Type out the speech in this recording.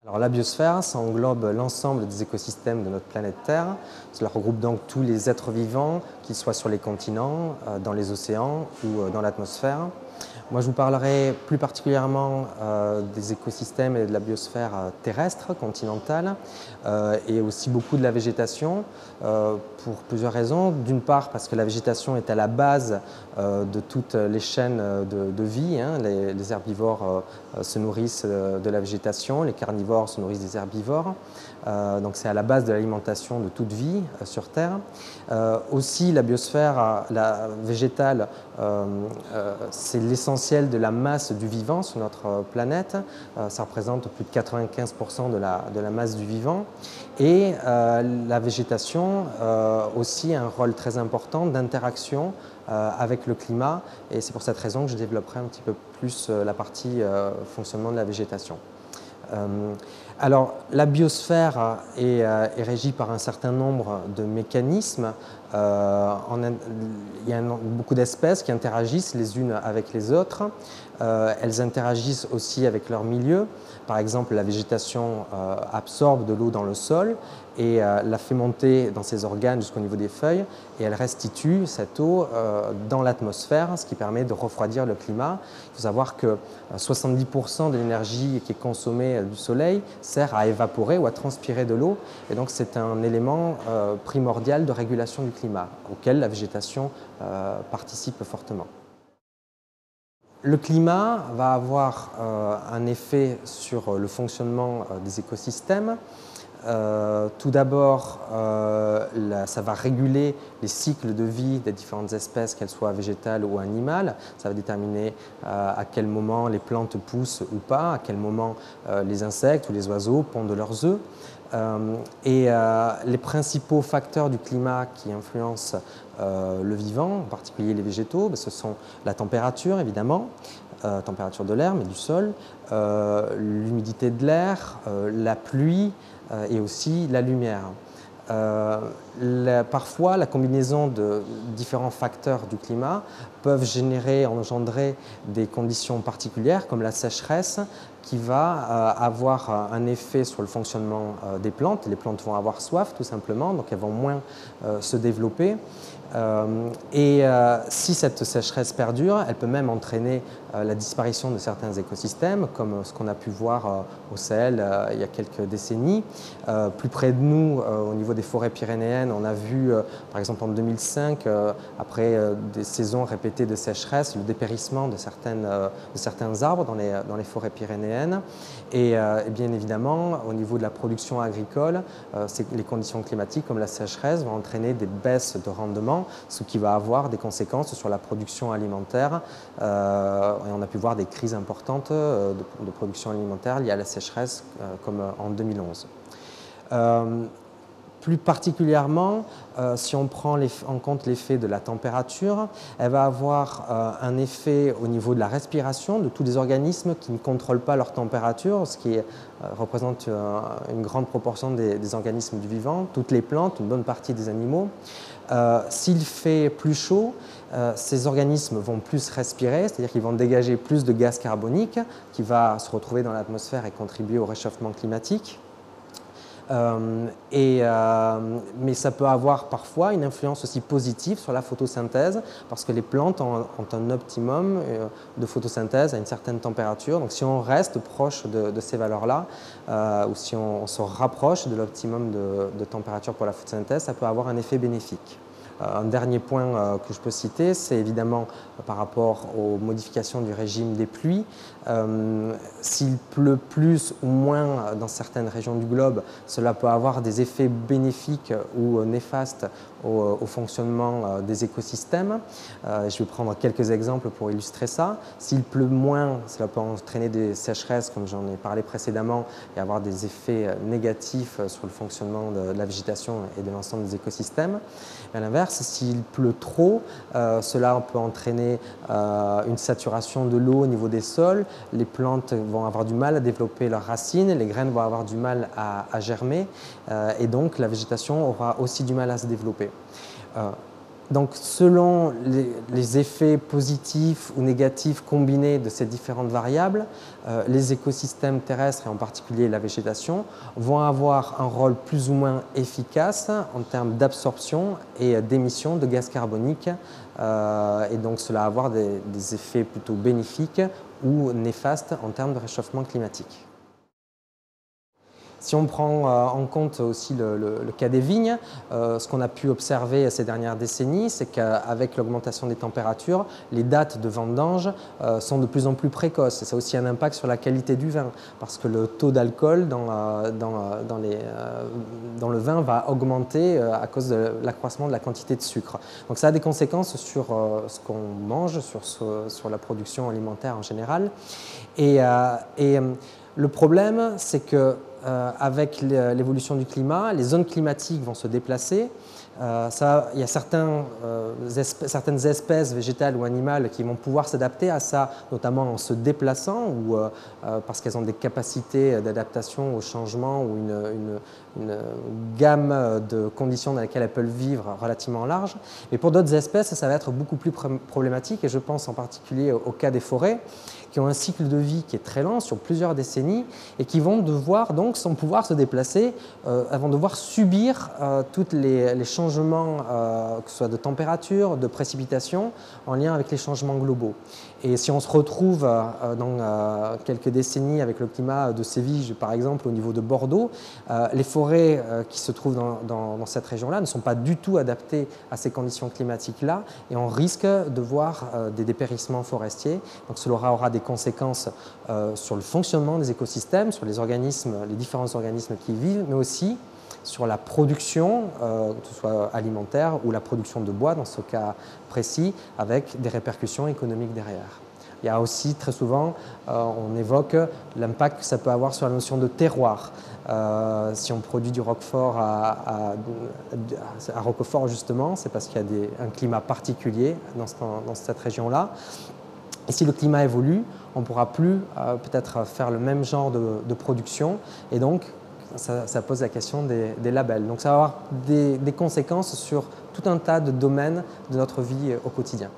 Alors, la biosphère, ça englobe l'ensemble des écosystèmes de notre planète Terre. Cela regroupe donc tous les êtres vivants, qu'ils soient sur les continents, dans les océans ou dans l'atmosphère. Moi, je vous parlerai plus particulièrement des écosystèmes et de la biosphère terrestre, continentale, et aussi beaucoup de la végétation, pour plusieurs raisons. D'une part, parce que la végétation est à la base de toutes les chaînes de vie. Les herbivores se nourrissent de la végétation, les carnivores se nourrissent des herbivores. Donc c'est à la base de l'alimentation de toute vie sur Terre. Aussi, la biosphère végétale, c'est l'essentiel de la masse du vivant sur notre planète. Ça représente plus de 95% de la masse du vivant. Et la végétation aussi a un rôle très important d'interaction avec le climat. Et c'est pour cette raison que je développerai un petit peu plus la partie fonctionnement de la végétation. Alors, la biosphère est régie par un certain nombre de mécanismes. Il y a beaucoup d'espèces qui interagissent les unes avec les autres. Elles interagissent aussi avec leur milieu. Par exemple, la végétation absorbe de l'eau dans le sol et la fait monter dans ses organes jusqu'au niveau des feuilles, et elle restitue cette eau dans l'atmosphère, ce qui permet de refroidir le climat. Il faut savoir que 70% de l'énergie qui est consommée du soleil sert à évaporer ou à transpirer de l'eau, et donc c'est un élément primordial de régulation du climat, auquel la végétation participe fortement. Le climat va avoir un effet sur le fonctionnement des écosystèmes. Tout d'abord, ça va réguler les cycles de vie des différentes espèces, qu'elles soient végétales ou animales. Ça va déterminer à quel moment les plantes poussent ou pas, à quel moment les insectes ou les oiseaux pondent leurs œufs. Les principaux facteurs du climat qui influencent le vivant, en particulier les végétaux, ce sont la température évidemment, température de l'air mais du sol, l'humidité de l'air, la pluie et aussi la lumière. Parfois, la combinaison de différents facteurs du climat peuvent engendrer des conditions particulières comme la sécheresse, qui va avoir un effet sur le fonctionnement des plantes. Les plantes vont avoir soif tout simplement, donc elles vont moins se développer. Si cette sécheresse perdure, elle peut même entraîner la disparition de certains écosystèmes, comme ce qu'on a pu voir au Sahel il y a quelques décennies. Plus près de nous, au niveau des forêts pyrénéennes, on a vu, par exemple en 2005, après des saisons répétées de sécheresse, le dépérissement de certains arbres dans les forêts pyrénéennes. Et bien évidemment, au niveau de la production agricole, les conditions climatiques comme la sécheresse vont entraîner des baisses de rendement, ce qui va avoir des conséquences sur la production alimentaire. Et on a pu voir des crises importantes de production alimentaire liées à la sécheresse, comme en 2011. Plus particulièrement, si on prend en compte l'effet de la température, elle va avoir un effet au niveau de la respiration de tous les organismes qui ne contrôlent pas leur température, ce qui représente une grande proportion des organismes du vivant, toutes les plantes, une bonne partie des animaux. S'il fait plus chaud, ces organismes vont plus respirer, c'est-à-dire qu'ils vont dégager plus de gaz carbonique qui va se retrouver dans l'atmosphère et contribuer au réchauffement climatique. Mais ça peut avoir parfois une influence aussi positive sur la photosynthèse, parce que les plantes ont un optimum de photosynthèse à une certaine température. Donc si on reste proche de ces valeurs-là, ou si on se rapproche de l'optimum de température pour la photosynthèse, ça peut avoir un effet bénéfique. Un dernier point que je peux citer, c'est évidemment par rapport aux modifications du régime des pluies. S'il pleut plus ou moins dans certaines régions du globe, cela peut avoir des effets bénéfiques ou néfastes au fonctionnement des écosystèmes. Je vais prendre quelques exemples pour illustrer ça. S'il pleut moins, cela peut entraîner des sécheresses, comme j'en ai parlé précédemment, et avoir des effets négatifs sur le fonctionnement de la végétation et de l'ensemble des écosystèmes. À l'inverse, s'il pleut trop, cela peut entraîner une saturation de l'eau au niveau des sols. Les plantes vont avoir du mal à développer leurs racines, les graines vont avoir du mal à germer, et donc la végétation aura aussi du mal à se développer. Donc, selon les effets positifs ou négatifs combinés de ces différentes variables, les écosystèmes terrestres, et en particulier la végétation, vont avoir un rôle plus ou moins efficace en termes d'absorption et d'émission de gaz carbonique. Et donc, cela va avoir des effets plutôt bénéfiques ou néfastes en termes de réchauffement climatique. Si on prend en compte aussi le cas des vignes, ce qu'on a pu observer ces dernières décennies, c'est qu'avec l'augmentation des températures, les dates de vendange sont de plus en plus précoces. Et ça a aussi un impact sur la qualité du vin, parce que le taux d'alcool dans le vin va augmenter à cause de l'accroissement de la quantité de sucre. Donc ça a des conséquences sur ce qu'on mange, sur la production alimentaire en général. Et le problème, c'est que avec l'évolution du climat, les zones climatiques vont se déplacer. Il y a certaines espèces végétales ou animales qui vont pouvoir s'adapter à ça, notamment en se déplaçant ou parce qu'elles ont des capacités d'adaptation au changement ou une gamme de conditions dans lesquelles elles peuvent vivre relativement large. Mais pour d'autres espèces, ça va être beaucoup plus problématique, et je pense en particulier au cas des forêts, qui ont un cycle de vie qui est très lent, sur plusieurs décennies, et qui vont devoir, donc, sans pouvoir se déplacer, elles vont devoir subir tous les changements, que ce soit de température, de précipitation, en lien avec les changements globaux. Et si on se retrouve dans quelques décennies avec le climat de Séville, par exemple, au niveau de Bordeaux, les forêts qui se trouvent dans cette région-là ne sont pas du tout adaptées à ces conditions climatiques-là, et on risque de voir des dépérissements forestiers. Donc cela aura des conséquences sur le fonctionnement des écosystèmes, sur les différents organismes qui y vivent, mais aussi sur la production, que ce soit alimentaire ou la production de bois dans ce cas précis, avec des répercussions économiques derrière. Il y a aussi très souvent, on évoque l'impact que ça peut avoir sur la notion de terroir. Si on produit du roquefort à Roquefort, justement, c'est parce qu'il y a un climat particulier dans cette région-là. Et si le climat évolue, on ne pourra plus peut-être faire le même genre de production, et donc ça pose la question des labels. Donc ça va avoir des conséquences sur tout un tas de domaines de notre vie au quotidien.